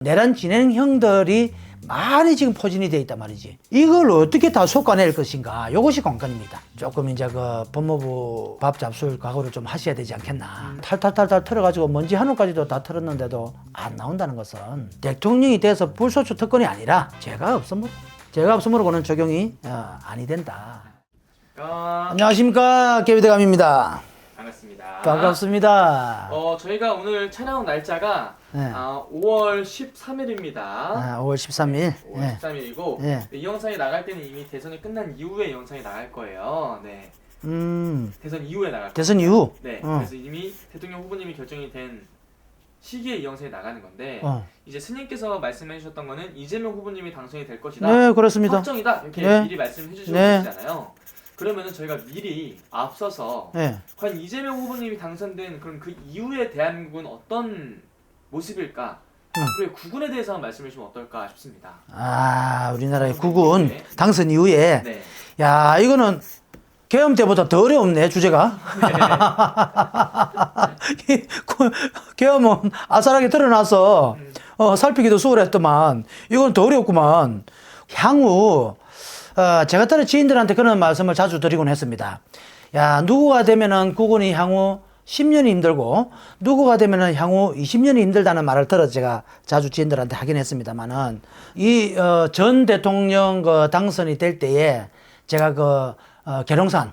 내란 진행형들이 많이 지금 포진이 되어 있단 말이지. 이걸 어떻게 다 솎아낼 것인가, 이것이 관건입니다. 조금 이제 그 법무부 밥 잡술 각오를 좀 하셔야 되지 않겠나. 탈탈탈탈 털어가지고 먼지 하늘까지도 다 털었는데도 안 나온다는 것은 대통령이 돼서 불소추 특권이 아니라 제가 없음으로는 적용이 아니 된다. 안녕하십니까, 개비대감입니다. 반갑습니다. 반갑습니다. 저희가 오늘 촬영 날짜가 네. 5월 13일입니다. 5월 13일. 5월 13일이고 네. 이 영상이 나갈 때는 이미 대선이 끝난 이후에 영상이 나갈 거예요. 네. 대선 이후에 나갈 거예요. 대선 이후. 네. 그래서 이미 대통령 후보님이 결정이 된 시기에 이 영상이 나가는 건데 이제 스님께서 말씀해 주셨던 거는 이재명 후보님이 당선이 될 것이다. 네, 그렇습니다. 확정이다. 이렇게 네. 미리 말씀해 주시고 네. 계시잖아요. 그러면은 저희가 미리 앞서서 네. 과연 이재명 후보님이 당선된 그럼 그 이후에 대한민국은 어떤 모습일까? 앞으로의 국군에 대해서 한번 말씀해 주시면 어떨까 싶습니다. 우리나라의 국군 네. 당선 이후에 네. 야, 이거는 계엄 때보다 더 어렵네, 주제가. 계엄은 아싸하게 드러나서 살피기도 수월했더만 이건 더 어렵구만. 향후 제가 따로 지인들한테 그런 말씀을 자주 드리곤 했습니다. 야, 누구가 되면은 국군이 향후 10년이 힘들고 누구가 되면은 향후 20년이 힘들다는 말을 들어서 제가 자주 지인들한테 하긴 했습니다만은 이 전 대통령 당선이 될 때에 제가 계룡산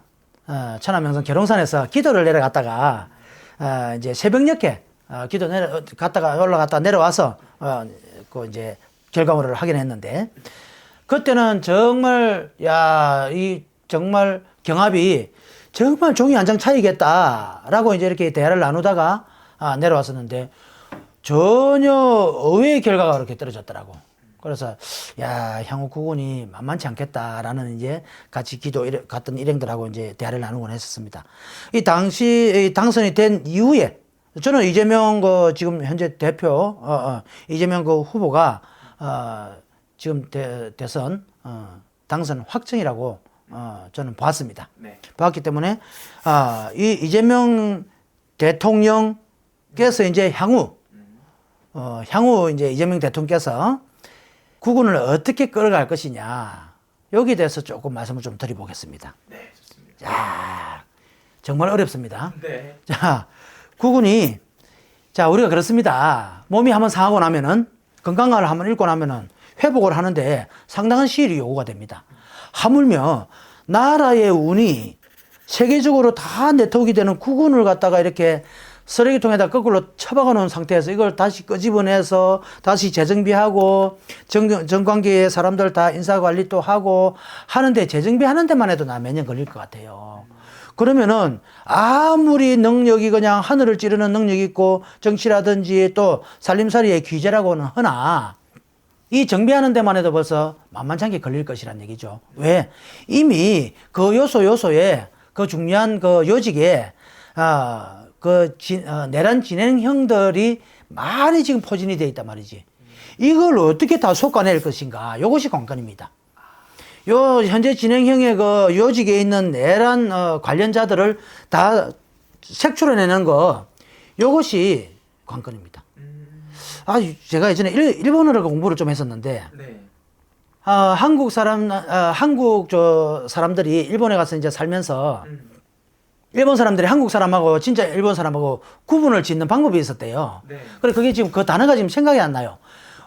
천안 명성 계룡산에서 기도를 내려갔다가 이제 새벽녘에 기도 갔다가 올라갔다 내려와서 이제 결과물을 하긴 했는데, 그때는 정말 이 정말 경합이 정말 종이 한 장 차이겠다라고 이제 이렇게 대화를 나누다가 내려왔었는데 전혀 의외의 결과가 그렇게 떨어졌더라고. 그래서 야, 향후 국군이 만만치 않겠다라는 이제 같이 갔던 일행들하고 이제 대화를 나누곤 했었습니다. 이 당시 당선이 된 이후에 저는 이재명 지금 현재 대표 이재명 후보가 지금 대선 당선 확정이라고 저는 봤습니다. 네. 봤기 때문에 이 이재명 대통령께서 이제 향후 이제 이재명 대통령께서 국군을 어떻게 끌어갈 것이냐, 여기에 대해서 조금 말씀을 좀 드려보겠습니다. 네, 좋습니다. 자, 정말 어렵습니다. 네. 자, 국군이 우리가 그렇습니다. 몸이 한번 상하고 나면은, 건강을 한번 잃고 나면은 회복을 하는데 상당한 시일이 요구가 됩니다. 하물며 나라의 운이 세계적으로 다 네트워크가 되는 국군을 갖다가 이렇게 쓰레기통에다 거꾸로 처박아 놓은 상태에서 이걸 다시 끄집어내서 다시 재정비하고 정관계의 사람들 다 인사관리 또 하고 하는데, 재정비하는 데만 해도 나 몇 년 걸릴 것 같아요. 그러면은 아무리 능력이 그냥 하늘을 찌르는 능력이 있고 정치라든지 또 살림살이의 귀재라고는 하나 이 정비하는 데만 해도 벌써 만만치 않게 걸릴 것이란 얘기죠. 왜? 이미 그 요소에 그 중요한 그 요직에 내란 진행형들이 많이 지금 포진이 되어 있단 말이지. 이걸 어떻게 다 솎아낼 것인가, 이것이 관건입니다. 현재 진행형의 그 요직에 있는 내란 관련자들을 다 색출해내는 이것이 관건입니다. 제가 예전에 일본어를 공부를 좀 했었는데, 네. 한국 사람들이 일본에 가서 이제 살면서 일본 사람들이 한국 사람하고 진짜 일본 사람하고 구분을 짓는 방법이 있었대요. 네. 그래, 그게 지금 그 단어가 지금 생각이 안 나요.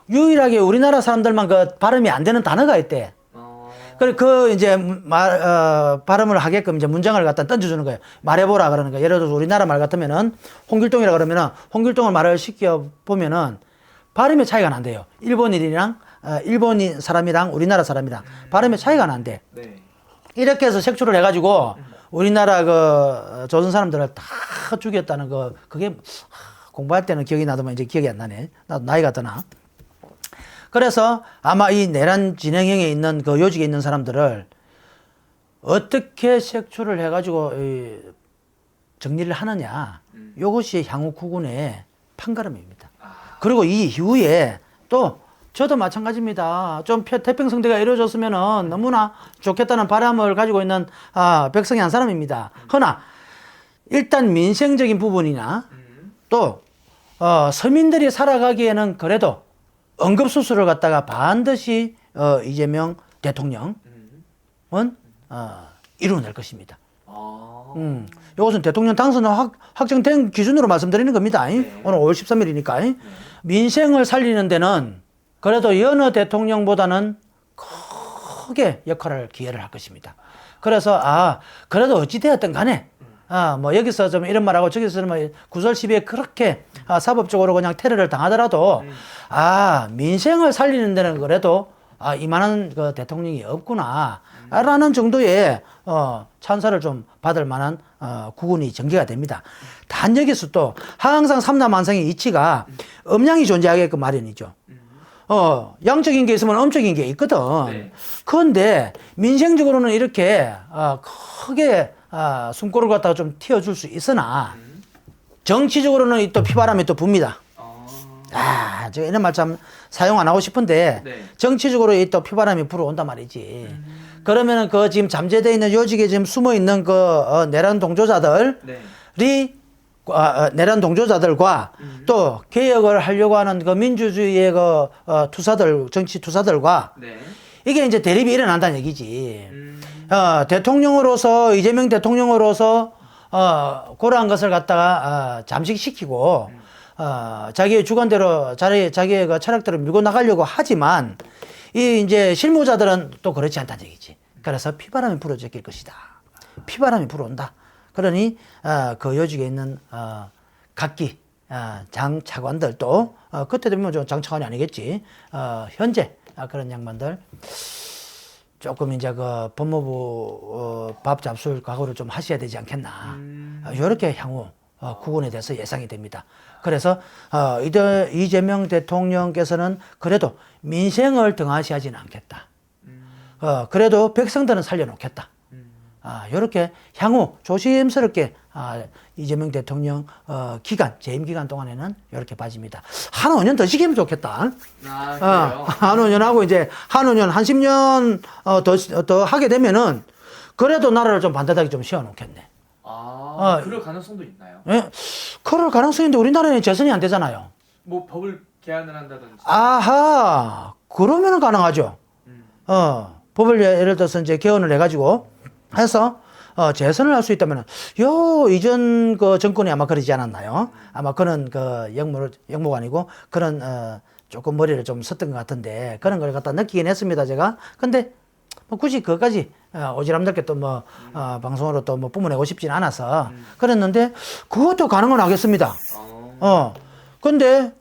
유일하게 우리나라 사람들만 그 발음이 안 되는 단어가 있대. 그래, 이제 발음을 하게끔 이제 문장을 갖다 던져주는 거예요. 말해보라 그러는 거예요. 예를 들어서 우리나라 말 같으면은 홍길동이라 그러면은 홍길동을 말을 시켜 보면은 발음의 차이가 난대요. 일본인이랑 일본인 사람이랑 우리나라 사람이랑 발음의 차이가 난대. 네. 이렇게 해서 색출을 해가지고 우리나라 조선 사람들을 다 죽였다는 그게 공부할 때는 기억이 나더만 이제 기억이 안 나네. 나도 나이가 드나. 그래서 아마 이 내란 진행형에 있는 그 요직에 있는 사람들을 어떻게 색출을 해가지고 정리를 하느냐, 이것이 향후 국군의 판가름입니다. 그리고 이 이후에 또 저도 마찬가지입니다. 좀 태평성대가 이루어졌으면 너무나 좋겠다는 바람을 가지고 있는 백성의 한 사람입니다. 허나 일단 민생적인 부분이나 또 서민들이 살아가기에는 그래도 응급수술을 갖다가 반드시 이재명 대통령은 이루어낼 것입니다. 이것은 대통령 당선 확정된 기준으로 말씀드리는 겁니다. 네. 오늘 5월 13일이니까. 민생을 살리는 데는 그래도 여느 대통령보다는 크게 기여를 할 것입니다. 그래서 그래도 어찌되었든 간에 뭐 여기서 좀 이런 말하고 저기서 뭐 구설 시비에 그렇게 사법적으로 그냥 테러를 당하더라도 민생을 살리는 데는 그래도 이만한 그 대통령이 없구나 라는 정도의 찬사를 좀 받을 만한 구군이 전개가 됩니다. 단 여기서 또 항상 삼남한성의 이치가 음양이 존재하게끔 마련이죠. 양적인 게 있으면 음적인 게 있거든. 네. 그런데 민생적으로는 이렇게 크게 숨고를 갖다가 좀 틔워줄 수 있으나 정치적으로는 또 피바람이 또 붑니다. 제가 이런 말 참 사용 안 하고 싶은데 네. 정치적으로 이 또 피바람이 불어온단 말이지. 그러면은 그 지금 잠재되어 있는 요직에 지금 숨어 있는 그 내란 동조자들이 내란 동조자들과 또 개혁을 하려고 하는 그 민주주의의 그 정치 투사들과 이게 이제 대립이 일어난다는 얘기지. 대통령으로서 이재명 대통령으로서 그러한 것을 갖다가 잠식시키고 자기의 주관대로 자기의 그 철학대로 밀고 나가려고 하지만 이 이제 실무자들은 또 그렇지 않다는 얘기지. 그래서 피바람이 불어제낄 것이다. 피바람이 불어온다. 그러니 그 요직에 있는 각기 장 차관들도 그때 되면 좀 장 차관이 아니겠지. 현재 그런 양반들 조금 이제 그 법무부 밥 잡술 각오를 좀 하셔야 되지 않겠나. 이렇게 향후 구군에 대해서 예상이 됩니다. 그래서 이재명 대통령께서는 그래도 민생을 등한시하지는 않겠다. 그래도 백성들은 살려놓겠다. 이렇게 향후 조심스럽게 이재명 대통령 재임 기간 동안에는 이렇게 빠집니다. 한 5년 더 지키면 좋겠다. 그래요? 한 5년하고 이제 한 5년, 한 10년 더 하게 되면은 그래도 나라를 좀 반듯하게 좀 세워놓겠네. 그럴 가능성도 있나요? 예? 그럴 가능성인데 우리나라는 재선이 안 되잖아요. 뭐 법을 개헌을 한다든지. 그러면은 가능하죠. 법을 예를 들어서 이제 개헌을 해가지고 해서 재선을 할 수 있다면은 이전 그 정권이 아마 그러지 않았나요? 아마 그런 그 역모가 아니고 그런 조금 머리를 좀 썼던 것 같은데 그런 걸 갖다 느끼긴 했습니다 제가. 근데 뭐 굳이 그것까지 오지랖 넓게 또 뭐 방송으로 또 뭐 뿜어내고 싶진 않아서 그랬는데 그것도 가능은 하겠습니다. 근데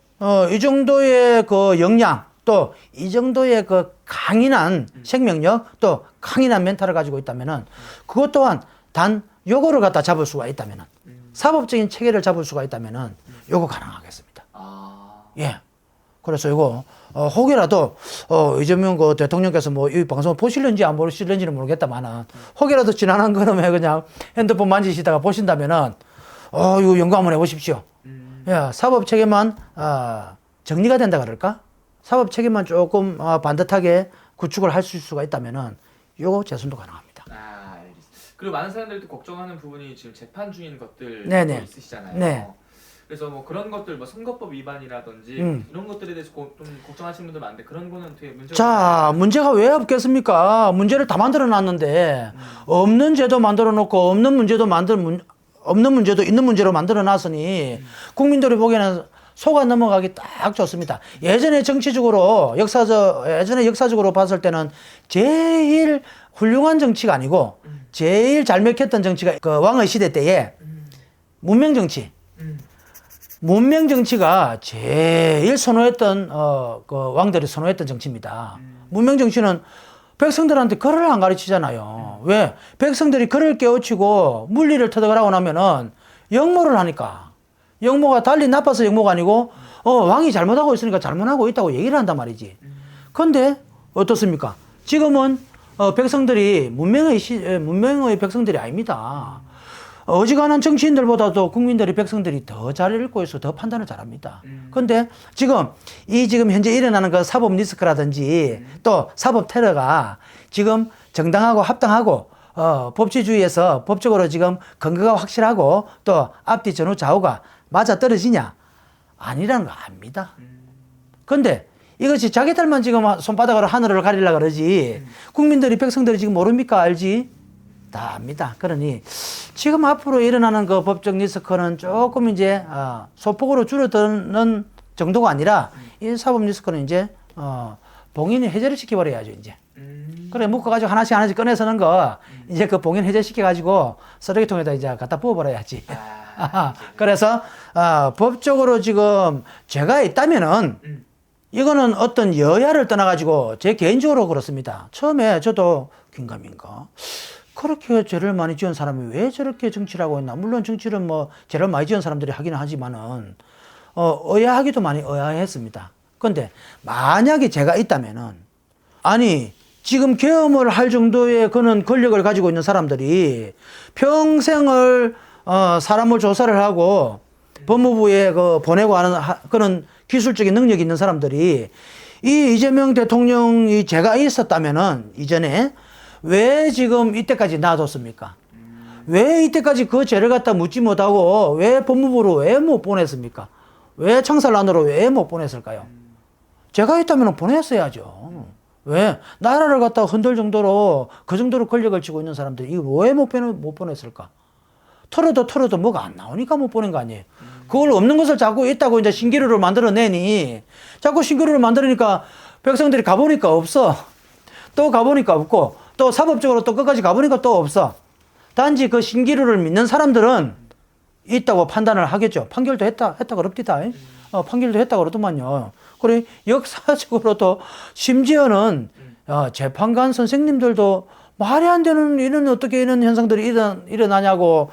이 정도의 그 역량 또 이 정도의 그 강인한 생명력 또 강인한 멘탈을 가지고 있다면은 그것 또한 단 요거를 갖다 잡을 수가 있다면은 사법적인 체계를 잡을 수가 있다면은 요거 가능하겠습니다. 예. 그래서 이거 혹여라도 이재명 그 대통령께서 뭐 이 방송을 보실는지 안 보실는지는 모르겠다만은 혹여라도 지난한 그놈에 그냥 핸드폰 만지시다가 보신다면은 이거 연구 한번 해보십시오. 예, 사법 체계만 정리가 된다 그럴까? 사법 체계만 조금 반듯하게 구축을 할 수가 있다면은 요거 재선도 가능합니다. 알겠습니다. 그리고 많은 사람들이 또 걱정하는 부분이 지금 재판 중인 것들 네네. 있으시잖아요. 네. 그래서 뭐 그런 것들 뭐 선거법 위반이라든지 이런 것들에 대해서 좀 걱정하시는 분들 많은데 그런 거는 되게 문제가 왜 없겠습니까? 문제를 다 만들어 놨는데 없는 제도 만들어 놓고 없는 문제도 있는 문제로 만들어 놨으니 국민들이 보기에는 속아 넘어가기 딱 좋습니다. 예전에 역사적으로 봤을 때는 제일 훌륭한 정치가 아니고 제일 잘 먹혔던 정치가 그 왕의 시대 때에 문명 정치가 제일 선호했던 그 왕들이 선호했던 정치입니다. 문명 정치는 백성들한테 글을 안 가르치잖아요. 왜? 백성들이 글을 깨우치고 물리를 터득하고 나면은 역모를 하니까. 역모가 달리 나빠서 역모가 아니고 왕이 잘못하고 있으니까 잘못하고 있다고 얘기를 한단 말이지. 그런데 어떻습니까? 지금은 백성들이 문명의 백성들이 아닙니다. 어지간한 정치인들보다도 국민들이 백성들이 더 잘 읽고 있어 더 판단을 잘합니다. 그런데 지금 현재 일어나는 그 사법 리스크라든지 또 사법 테러가 지금 정당하고 합당하고 법치주의에서 법적으로 지금 근거가 확실하고 또 앞뒤 전후 좌우가 맞아 떨어지냐? 아니라는 거 압니다. 그런데 이것이 자기들만 지금 손바닥으로 하늘을 가리려 그러지 국민들이 백성들이 지금 모릅니까? 알지? 다 압니다. 그러니 지금 앞으로 일어나는 그 법적 리스크는 조금 이제 소폭으로 줄어드는 정도가 아니라 이 사법 리스크는 이제 봉인이 해제를 시켜버려야죠 이제. 그래 묶어가지고 하나씩 꺼내서는 거 이제 그 봉인 해제시켜가지고 쓰레기통에다 이제 갖다 부어버려야지. 그래서 법적으로 지금 제가 있다면은 이거는 어떤 여야를 떠나가지고 제 개인적으로 그렇습니다. 처음에 저도 긴가민가 그렇게 죄를 많이 지은 사람이 왜 저렇게 정치를 하고 있나. 물론 정치를 뭐 죄를 많이 지은 사람들이 하기는 하지만은 의아하기도 많이 의아했습니다. 근데 만약에 제가 있다면은 아니 지금 계엄을 할 정도의 그런 권력을 가지고 있는 사람들이 평생을 사람을 조사를 하고 법무부에 보내고 하는 그런 기술적인 능력이 있는 사람들이 이 이재명 대통령이 제가 있었다면은 이전에 왜 지금 이때까지 놔뒀습니까? 왜 이때까지 그 죄를 갖다 묻지 못하고 왜 법무부로 왜 못 보냈습니까? 왜 청산란으로 왜 못 보냈을까요? 제가 있다면 보냈어야죠. 왜? 나라를 갖다 흔들 정도로 그 정도로 권력을 쥐고 있는 사람들이 이거 왜 못 보냈을까? 털어도 뭐가 안 나오니까 못 보낸 거 아니에요. 그걸 없는 것을 자꾸 있다고 이제 신기루를 만들어내니 자꾸 신기루를 만들으니까 백성들이 가보니까 없어. 또 가보니까 없고 또 사법적으로 또 끝까지 가보니까 또 없어. 단지 그 신기루를 믿는 사람들은 있다고 판단을 하겠죠. 판결도 했다 그럽디다. 판결도 했다 그러더만요. 그래 역사적으로도 심지어는 재판관 선생님들도 말이 안 되는 이런 어떻게 이런 현상들이 일어나냐고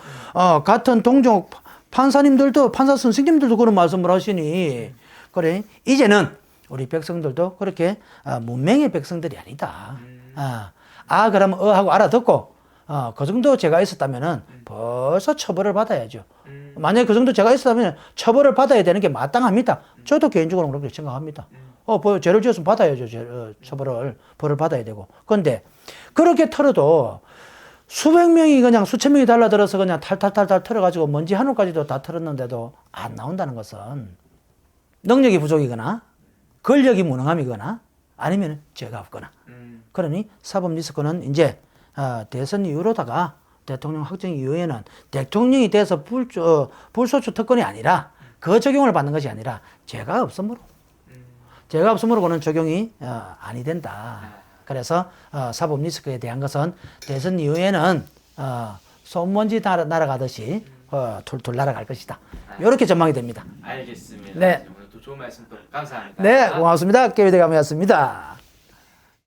같은 동종 판사님들도 판사 선생님들도 그런 말씀을 하시니 그래 이제는 우리 백성들도 그렇게 문맹의 백성들이 아니다. 그러면 하고 알아듣고 그 정도 제가 있었다면은 벌써 처벌을 받아야죠. 만약에 그 정도 제가 있었다면 처벌을 받아야 되는 게 마땅합니다. 저도 개인적으로 그렇게 생각합니다. 죄를 지었으면 받아야죠. 벌을 받아야 되고. 그런데 그렇게 털어도 수백 명이 그냥 수천 명이 달라들어서 그냥 탈탈탈탈 털어가지고 먼지 한 올까지도 다 털었는데도 안 나온다는 것은 능력이 부족이거나 권력이 무능함이거나 아니면 죄가 없거나. 그러니 사법 리스크는 이제 대선 이후로다가 대통령 확정 이후에는 대통령이 돼서 불소추 특권이 아니라 그 적용을 받는 것이 아니라 죄가 없으므로 그는 적용이 아니 된다. 그래서 사법 리스크에 대한 것은 대선 이후에는 손먼지 날아가듯이 툴툴 날아갈 것이다. 이렇게 전망이 됩니다. 알겠습니다. 네. 오늘 또 좋은 말씀 또 감사합니다. 네, 고맙습니다. 깨비대감이었습니다.